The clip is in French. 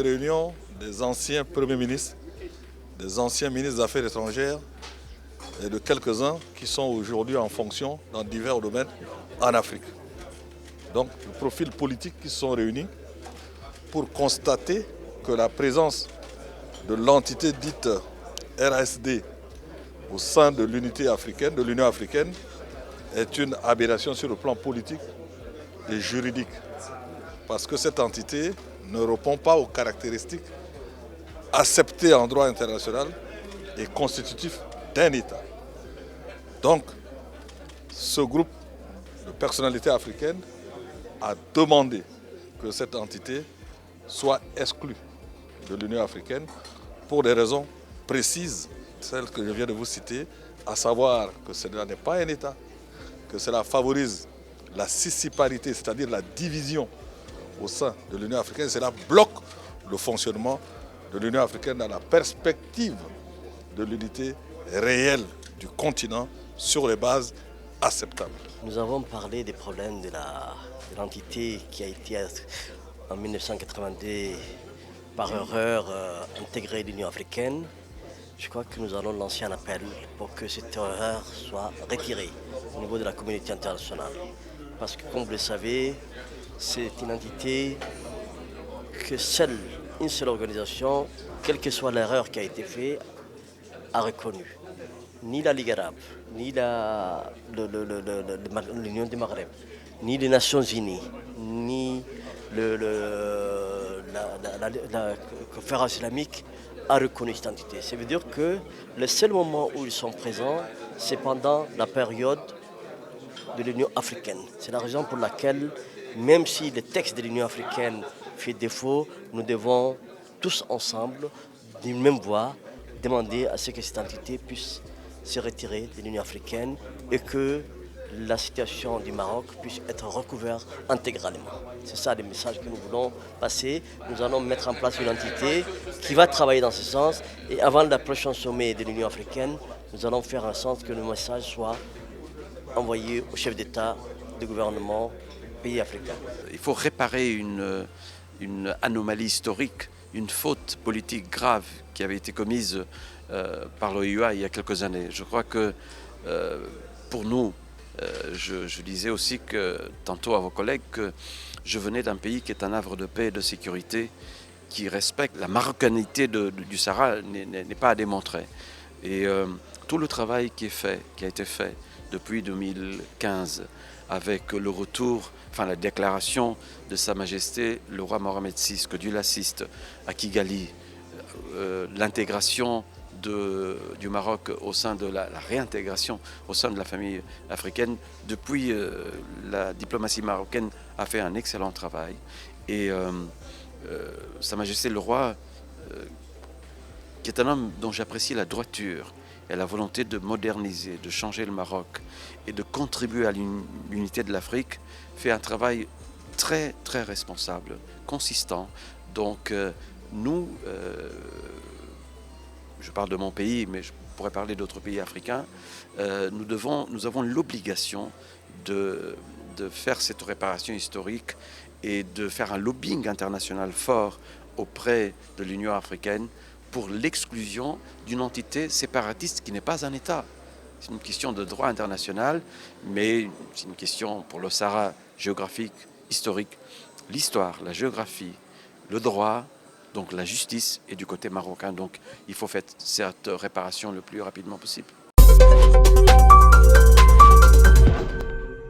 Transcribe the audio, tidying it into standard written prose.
réunion des anciens premiers ministres, des anciens ministres des Affaires étrangères et de quelques-uns qui sont aujourd'hui en fonction dans divers domaines en Afrique. Donc, le profil politique qui se sont réunis pour constater que la présence de l'entité dite RASD au sein de l'unité africaine, de l'Union africaine, est une aberration sur le plan politique et juridique. Parce que cette entité ne répond pas aux caractéristiques acceptées en droit international et constitutifs d'un État. Donc, ce groupe de personnalités africaines a demandé que cette entité soit exclue de l'Union africaine pour des raisons précises, celles que je viens de vous citer, à savoir que cela n'est pas un État, que cela favorise la scisciparité, c'est-à-dire la division au sein de l'Union africaine, cela bloque le fonctionnement de l'Union africaine dans la perspective de l'unité réelle du continent sur les bases acceptables. Nous avons parlé des problèmes de l'entité qui a été en 1982 par erreur intégrée à l'Union africaine. Je crois que nous allons lancer un appel pour que cette erreur soit retirée au niveau de la communauté internationale. Parce que comme vous le savez, c'est une entité que une seule organisation, quelle que soit l'erreur qui a été faite, a reconnue. Ni la Ligue arabe, ni l'Union du Maghreb, ni les Nations unies, ni la conférence islamique a reconnu cette entité. Ça veut dire que le seul moment où ils sont présents, c'est pendant la période de l'Union africaine. C'est la raison pour laquelle, même si le texte de l'Union africaine fait défaut, nous devons tous ensemble, d'une même voix, demander à ce que cette entité puisse se retirer de l'Union africaine et que la situation du Maroc puisse être recouverte intégralement. C'est ça le message que nous voulons passer. Nous allons mettre en place une entité qui va travailler dans ce sens et avant le prochain sommet de l'Union africaine, nous allons faire en sorte que le message soit envoyé aux chefs d'État, de gouvernement, pays africains. Il faut réparer une anomalie historique, une faute politique grave qui avait été commise par l'OIUA il y a quelques années. Je crois que pour nous, je disais aussi que tantôt à vos collègues que je venais d'un pays qui est un havre de paix et de sécurité, qui respecte la marocanité du Sahara n'est pas à démontrer. Et tout le travail qui a été fait depuis 2015 avec le retour, la déclaration de Sa Majesté le roi Mohamed VI, que Dieu l'assiste, à Kigali, l'intégration du Maroc au sein de la réintégration au sein de la famille africaine. Depuis, la diplomatie marocaine a fait un excellent travail et Sa Majesté le roi, qui est un homme dont j'apprécie la droiture et la volonté de moderniser, de changer le Maroc et de contribuer à l'unité de l'Afrique, fait un travail très très responsable, consistant. Donc nous, je parle de mon pays, mais je pourrais parler d'autres pays africains, nous avons l'obligation de faire cette réparation historique et de faire un lobbying international fort auprès de l'Union africaine pour l'exclusion d'une entité séparatiste qui n'est pas un État. C'est une question de droit international, mais c'est une question pour le Sahara géographique, historique. L'histoire, la géographie, le droit, donc la justice est du côté marocain. Donc il faut faire cette réparation le plus rapidement possible.